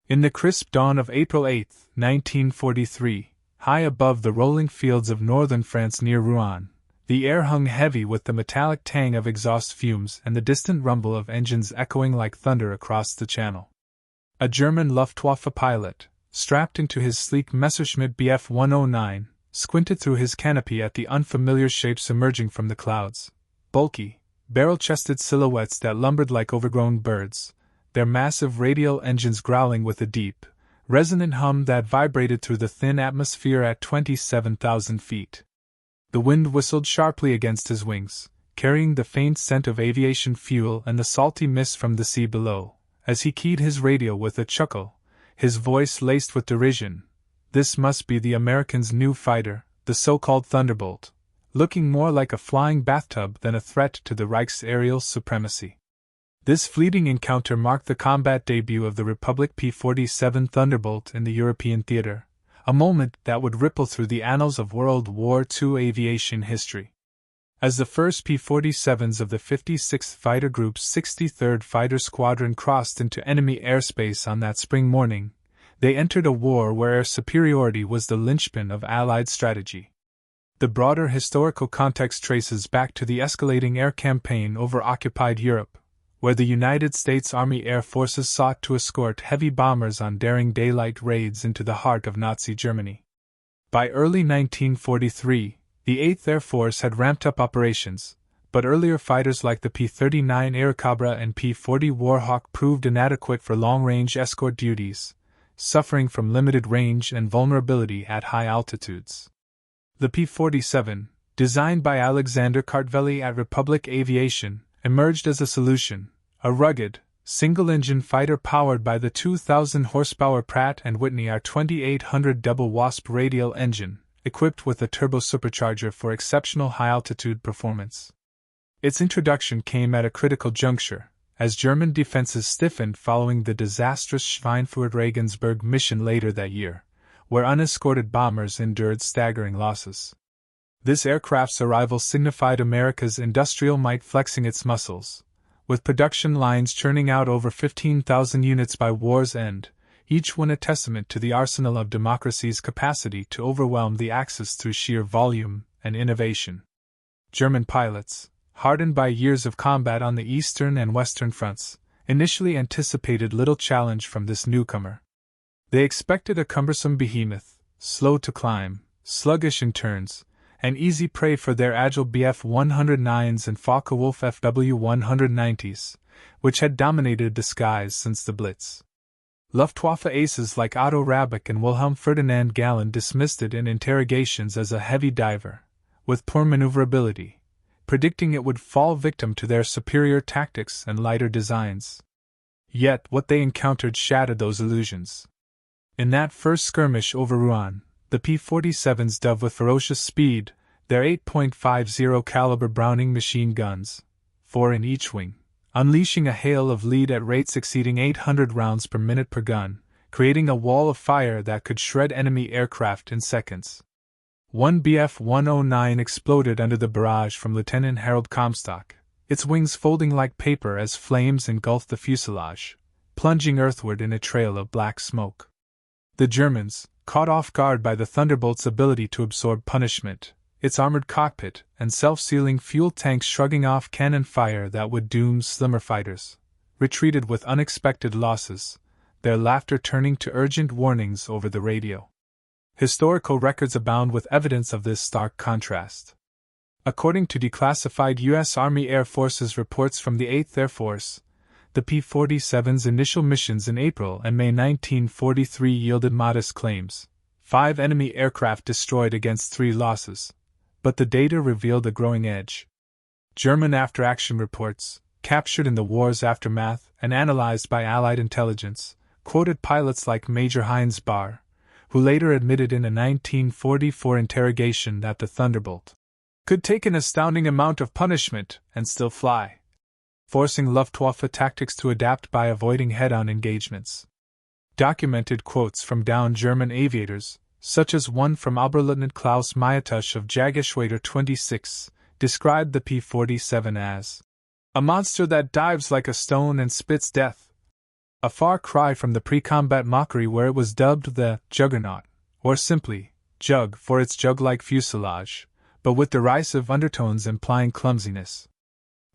In the crisp dawn of April 8, 1943, high above the rolling fields of northern France near Rouen, the air hung heavy with the metallic tang of exhaust fumes and the distant rumble of engines echoing like thunder across the channel. A German Luftwaffe pilot, strapped into his sleek Messerschmitt Bf 109, squinted through his canopy at the unfamiliar shapes emerging from the clouds, bulky, barrel-chested silhouettes that lumbered like overgrown birds, their massive radial engines growling with a deep, resonant hum that vibrated through the thin atmosphere at 27,000 feet. The wind whistled sharply against his wings, carrying the faint scent of aviation fuel and the salty mist from the sea below, as he keyed his radio with a chuckle, his voice laced with derision. This must be the Americans' new fighter, the so-called Thunderbolt, looking more like a flying bathtub than a threat to the Reich's aerial supremacy. This fleeting encounter marked the combat debut of the Republic P-47 Thunderbolt in the European theater, a moment that would ripple through the annals of World War II aviation history. As the first P-47s of the 56th Fighter Group's 63rd Fighter Squadron crossed into enemy airspace on that spring morning, they entered a war where air superiority was the linchpin of Allied strategy. The broader historical context traces back to the escalating air campaign over occupied Europe, where the United States Army Air Forces sought to escort heavy bombers on daring daylight raids into the heart of Nazi Germany. By early 1943, the 8th Air Force had ramped up operations, but earlier fighters like the P-39 Airacobra and P-40 Warhawk proved inadequate for long-range escort duties, suffering from limited range and vulnerability at high altitudes. The P-47, designed by Alexander Kartveli at Republic Aviation, emerged as a solution, a rugged, single-engine fighter powered by the 2,000-horsepower Pratt & Whitney R2800 double Wasp radial engine, equipped with a turbo-supercharger for exceptional high-altitude performance. Its introduction came at a critical juncture, as German defenses stiffened following the disastrous Schweinfurt-Regensburg mission later that year, where unescorted bombers endured staggering losses. This aircraft's arrival signified America's industrial might flexing its muscles, with production lines churning out over 15,000 units by war's end, each one a testament to the arsenal of democracy's capacity to overwhelm the Axis through sheer volume and innovation. German pilots, hardened by years of combat on the eastern and western fronts, initially anticipated little challenge from this newcomer. They expected a cumbersome behemoth, slow to climb, sluggish in turns, an easy prey for their agile Bf-109s and Focke-Wulf Fw-190s, which had dominated the skies since the Blitz. Luftwaffe aces like Otto Rabeck and Wilhelm Ferdinand Galland dismissed it in interrogations as a heavy diver, with poor maneuverability, predicting it would fall victim to their superior tactics and lighter designs. Yet what they encountered shattered those illusions. In that first skirmish over Rouen, the P-47s dove with ferocious speed, their 8.50 caliber Browning machine guns, 4 in each wing, unleashing a hail of lead at rates exceeding 800 rounds per minute per gun, creating a wall of fire that could shred enemy aircraft in seconds. One Bf-109 exploded under the barrage from Lieutenant Harold Comstock, its wings folding like paper as flames engulfed the fuselage, plunging earthward in a trail of black smoke. The Germans, caught off guard by the Thunderbolt's ability to absorb punishment, its armored cockpit and self-sealing fuel tanks shrugging off cannon fire that would doom slimmer fighters, retreated with unexpected losses, their laughter turning to urgent warnings over the radio. Historical records abound with evidence of this stark contrast. According to declassified U.S. Army Air Forces reports from the 8th Air Force, the P-47's initial missions in April and May 1943 yielded modest claims, 5 enemy aircraft destroyed against 3 losses, but the data revealed a growing edge. German after-action reports, captured in the war's aftermath and analyzed by Allied intelligence, quoted pilots like Major Heinz Bahr, who later admitted in a 1944 interrogation that the Thunderbolt could take an astounding amount of punishment and still fly, forcing Luftwaffe tactics to adapt by avoiding head-on engagements. Documented quotes from downed German aviators, such as one from Oberleutnant Klaus Mayatusch of Jägerschwader 26, described the P-47 as a monster that dives like a stone and spits death. A far cry from the pre-combat mockery where it was dubbed the Juggernaut, or simply Jug for its jug-like fuselage, but with derisive undertones implying clumsiness.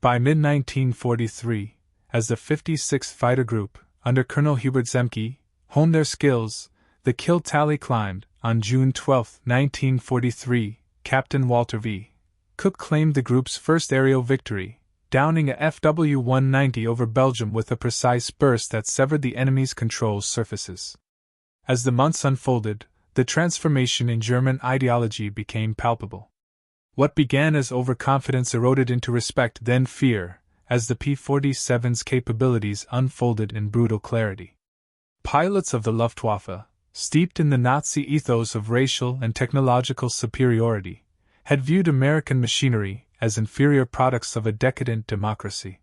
By mid-1943, as the 56th Fighter Group, under Colonel Hubert Zemke, honed their skills, the kill tally climbed. On June 12, 1943, Captain Walter V. Cook claimed the group's first aerial victory, downing a FW-190 over Belgium with a precise burst that severed the enemy's control surfaces. As the months unfolded, the transformation in German ideology became palpable. What began as overconfidence eroded into respect, then fear, as the P-47's capabilities unfolded in brutal clarity. Pilots of the Luftwaffe, steeped in the Nazi ethos of racial and technological superiority, had viewed American machinery as inferior products of a decadent democracy.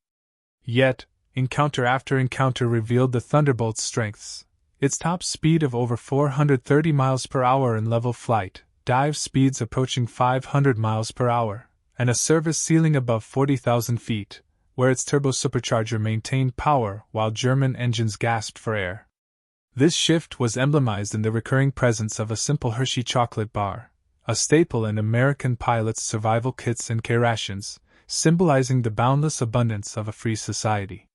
Yet, encounter after encounter revealed the Thunderbolt's strengths: its top speed of over 430 miles per hour in level flight, dive speeds approaching 500 miles per hour, and a service ceiling above 40,000 feet, where its turbo-supercharger maintained power while German engines gasped for air. This shift was emblemized in the recurring presence of a simple Hershey chocolate bar, a staple in American pilots' survival kits and K-rations, symbolizing the boundless abundance of a free society.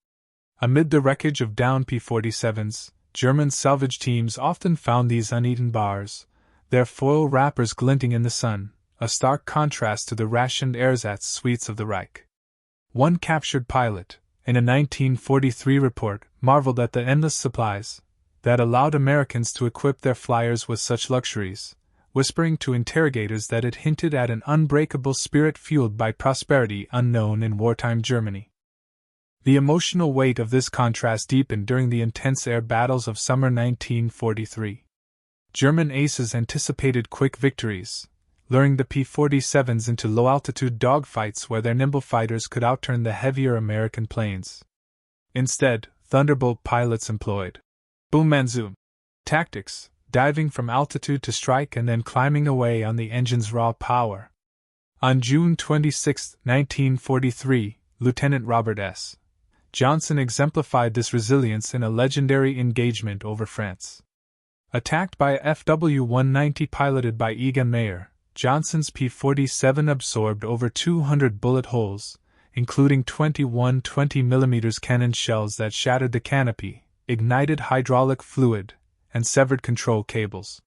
Amid the wreckage of downed P-47s, German salvage teams often found these uneaten bars, their foil wrappers glinting in the sun, a stark contrast to the rationed ersatz suites of the Reich. One captured pilot, in a 1943 report, marveled at the endless supplies that allowed Americans to equip their flyers with such luxuries, whispering to interrogators that it hinted at an unbreakable spirit fueled by prosperity unknown in wartime Germany. The emotional weight of this contrast deepened during the intense air battles of summer 1943. German aces anticipated quick victories, luring the P-47s into low-altitude dogfights where their nimble fighters could outturn the heavier American planes. Instead, Thunderbolt pilots employed boom and zoom tactics, diving from altitude to strike and then climbing away on the engine's raw power. On June 26, 1943, Lieutenant Robert S. Johnson exemplified this resilience in a legendary engagement over France. Attacked by a FW-190 piloted by Egon Mayer, Johnson's P-47 absorbed over 200 bullet holes, including 21 20mm cannon shells that shattered the canopy, ignited hydraulic fluid, and severed control cables.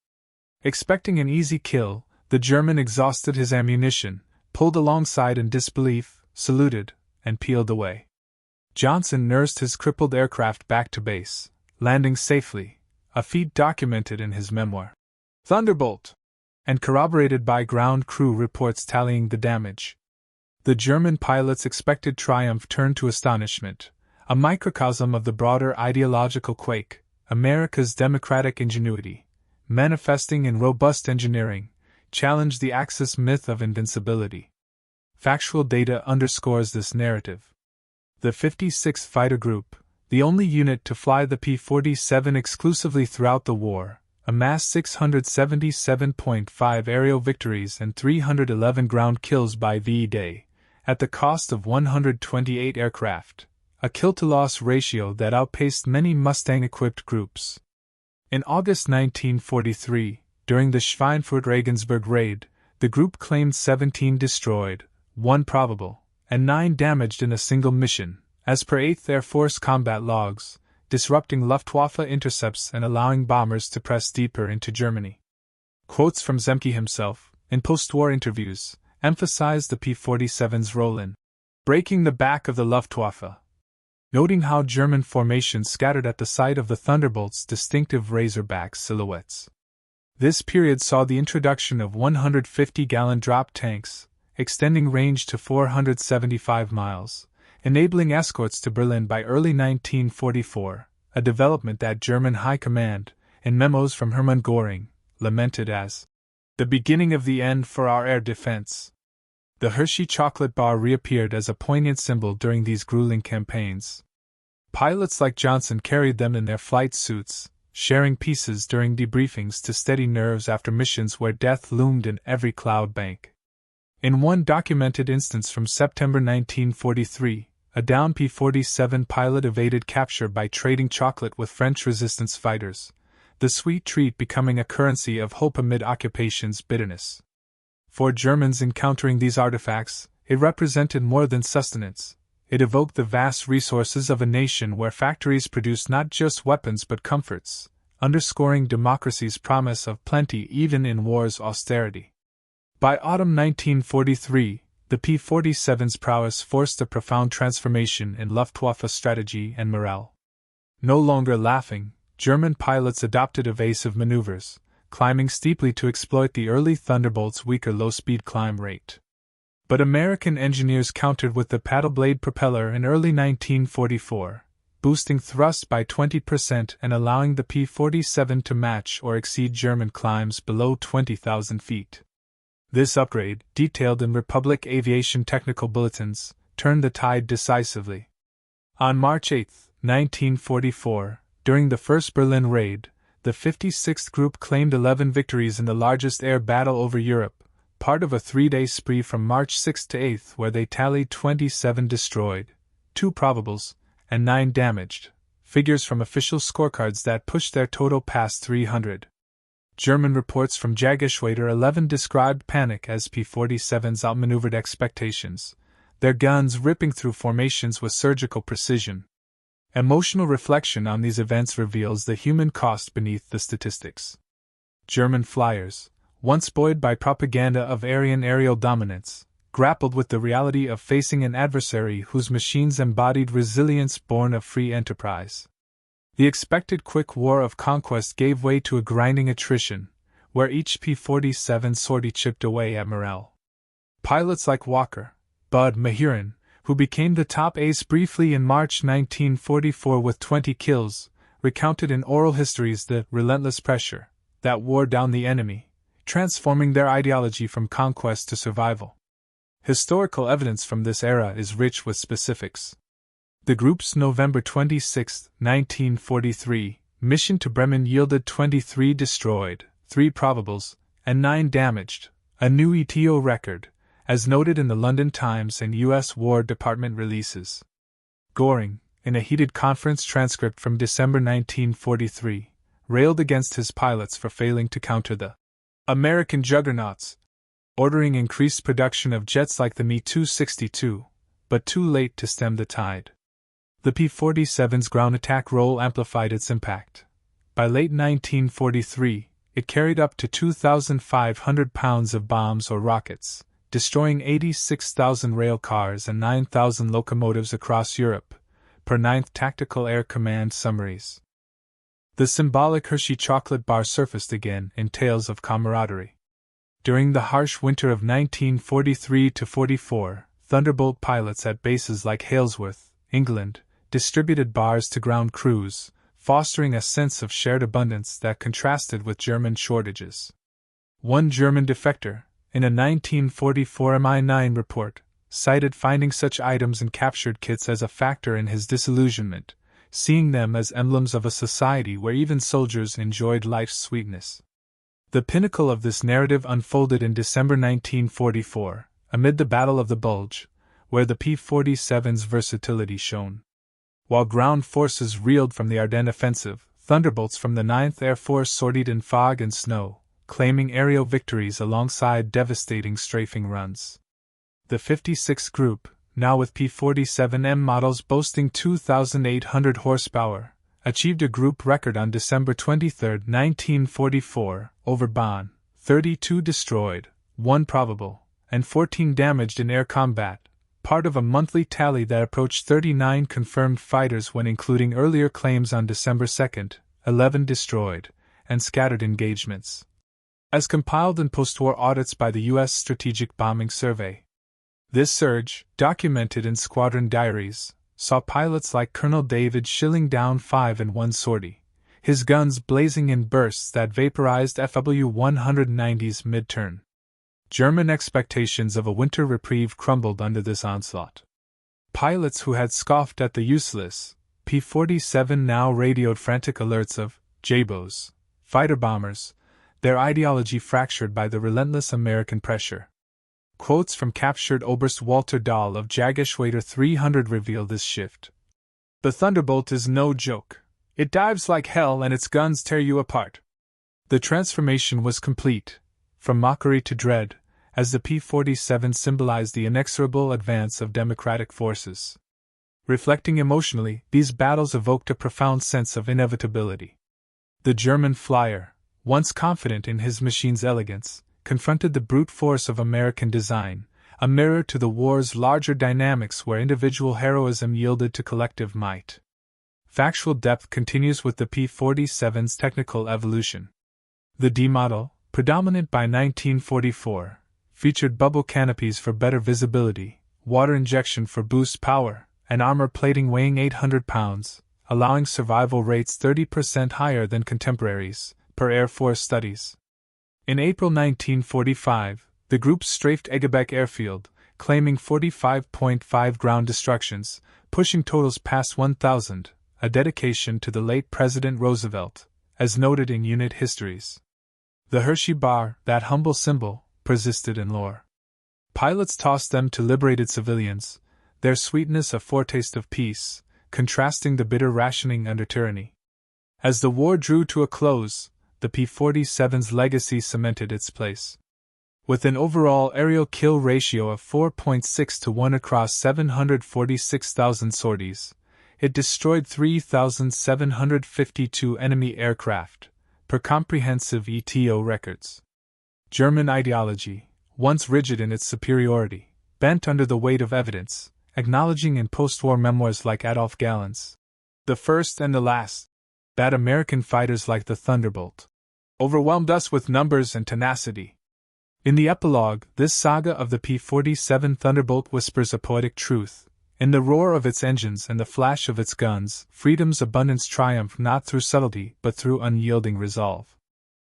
Expecting an easy kill, the German exhausted his ammunition, pulled alongside in disbelief, saluted, and peeled away. Johnson nursed his crippled aircraft back to base, landing safely, a feat documented in his memoir, Thunderbolt, and corroborated by ground crew reports tallying the damage. The German pilots' expected triumph turned to astonishment, a microcosm of the broader ideological quake. America's democratic ingenuity, manifesting in robust engineering, challenged the Axis myth of invincibility. Factual data underscores this narrative. The 56th Fighter Group, the only unit to fly the P-47 exclusively throughout the war, amassed 677.5 aerial victories and 311 ground kills by V-Day, at the cost of 128 aircraft, a kill-to-loss ratio that outpaced many Mustang-equipped groups. In August 1943, during the Schweinfurt-Regensburg raid, the group claimed 17 destroyed, 1 probable, and 9 damaged in a single mission, as per 8th Air Force combat logs, disrupting Luftwaffe intercepts and allowing bombers to press deeper into Germany. Quotes from Zemke himself, in post-war interviews, emphasized the P-47's role in breaking the back of the Luftwaffe, noting how German formations scattered at the sight of the Thunderbolt's distinctive razorback silhouettes. This period saw the introduction of 150-gallon drop tanks, extending range to 475 miles, enabling escorts to Berlin by early 1944, a development that German High Command, in memos from Hermann Göring, lamented as the beginning of the end for our air defense. The Hershey chocolate bar reappeared as a poignant symbol during these grueling campaigns. Pilots like Johnson carried them in their flight suits, sharing pieces during debriefings to steady nerves after missions where death loomed in every cloud bank. In one documented instance from September 1943, a downed P-47 pilot evaded capture by trading chocolate with French resistance fighters, the sweet treat becoming a currency of hope amid occupation's bitterness. For Germans encountering these artifacts, it represented more than sustenance. It evoked the vast resources of a nation where factories produced not just weapons but comforts, underscoring democracy's promise of plenty even in war's austerity. By autumn 1943, the P-47's prowess forced a profound transformation in Luftwaffe strategy and morale. No longer laughing, German pilots adopted evasive maneuvers, climbing steeply to exploit the early Thunderbolt's weaker low-speed climb rate. But American engineers countered with the paddle blade propeller in early 1944, boosting thrust by 20% and allowing the P-47 to match or exceed German climbs below 20,000 feet. This upgrade, detailed in Republic Aviation technical bulletins, turned the tide decisively. On March 8, 1944, during the first Berlin raid, the 56th Group claimed 11 victories in the largest air battle over Europe, part of a 3-day spree from March 6 to 8 where they tallied 27 destroyed, 2 probables, and 9 damaged, figures from official scorecards that pushed their total past 300. German reports from Jagdgeschwader 11 described panic as P-47s outmaneuvered expectations, their guns ripping through formations with surgical precision. Emotional reflection on these events reveals the human cost beneath the statistics. German flyers, once buoyed by propaganda of Aryan aerial dominance, grappled with the reality of facing an adversary whose machines embodied resilience born of free enterprise. The expected quick war of conquest gave way to a grinding attrition, where each P-47 sortie chipped away at morale. Pilots like Walker, Bud Mahurin, who became the top ace briefly in March 1944 with 20 kills, recounted in oral histories the relentless pressure that wore down the enemy, transforming their ideology from conquest to survival. Historical evidence from this era is rich with specifics. The group's November 26, 1943, mission to Bremen yielded 23 destroyed, 3 probables, and 9 damaged, a new ETO record, as noted in the London Times and U.S. War Department releases. Goring, in a heated conference transcript from December 1943, railed against his pilots for failing to counter the American juggernauts, ordering increased production of jets like the Me-262, but too late to stem the tide. The P-47's ground attack role amplified its impact. By late 1943, it carried up to 2,500 pounds of bombs or rockets, destroying 86,000 rail cars and 9,000 locomotives across Europe, per 9th Tactical Air Command summaries. The symbolic Hershey chocolate bar surfaced again in tales of camaraderie. During the harsh winter of 1943-44, Thunderbolt pilots at bases like Halesworth, England, distributed bars to ground crews, fostering a sense of shared abundance that contrasted with German shortages. One German defector, in a 1944 Mi-9 report, cited finding such items in captured kits as a factor in his disillusionment, seeing them as emblems of a society where even soldiers enjoyed life's sweetness. The pinnacle of this narrative unfolded in December 1944, amid the Battle of the Bulge, where the P-47's versatility shone. While ground forces reeled from the Ardennes offensive, Thunderbolts from the 9th Air Force sortied in fog and snow, claiming aerial victories alongside devastating strafing runs. The 56th Group, now with P-47M models boasting 2,800 horsepower, achieved a group record on December 23, 1944, over Bonn: 32 destroyed, 1 probable, and 14 damaged in air combat, part of a monthly tally that approached 39 confirmed fighters when including earlier claims on December 2, 11 destroyed, and scattered engagements. As compiled in post-war audits by the U.S. Strategic Bombing Survey. This surge, documented in squadron diaries, saw pilots like Colonel David Schilling down 5 in one sortie, his guns blazing in bursts that vaporized FW-190's mid-turn. German expectations of a winter reprieve crumbled under this onslaught. Pilots who had scoffed at the useless P-47 now radioed frantic alerts of J-bows, fighter bombers, their ideology fractured by the relentless American pressure. Quotes from captured Oberst Walter Dahl of Jagdgeschwader 300 reveal this shift. The Thunderbolt is no joke. It dives like hell and its guns tear you apart. The transformation was complete, from mockery to dread, as the P-47 symbolized the inexorable advance of democratic forces. Reflecting emotionally, these battles evoked a profound sense of inevitability. The German flyer, once confident in his machine's elegance, confronted the brute force of American design, a mirror to the war's larger dynamics where individual heroism yielded to collective might. Factual depth continues with the P-47's technical evolution. The D model, predominant by 1944, featured bubble canopies for better visibility, water injection for boost power, and armor plating weighing 800 pounds, allowing survival rates 30% higher than contemporaries, per Air Force studies. In April 1945, the group strafed Egebeck airfield, claiming 45.5 ground destructions, pushing totals past 1,000, a dedication to the late President Roosevelt, as noted in unit histories. The Hershey bar, that humble symbol, persisted in lore. Pilots tossed them to liberated civilians, their sweetness a foretaste of peace, contrasting the bitter rationing under tyranny. As the war drew to a close, the P-47's legacy cemented its place. With an overall aerial kill ratio of 4.6 to 1 across 746,000 sorties, it destroyed 3,752 enemy aircraft, per comprehensive ETO records. German ideology, once rigid in its superiority, bent under the weight of evidence, acknowledging in post-war memoirs like Adolf Galland's, "The first and the last," that American fighters like the Thunderbolt overwhelmed us with numbers and tenacity. In the epilogue, this saga of the P-47 Thunderbolt whispers a poetic truth. In the roar of its engines and the flash of its guns, freedom's abundance triumphed not through subtlety but through unyielding resolve.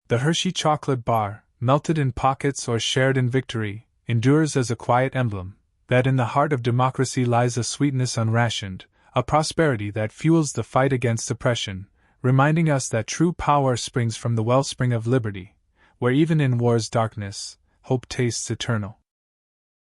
The Hershey chocolate bar, melted in pockets or shared in victory, endures as a quiet emblem that in the heart of democracy lies a sweetness unrationed, a prosperity that fuels the fight against oppression, reminding us that true power springs from the wellspring of liberty, where even in war's darkness, hope tastes eternal.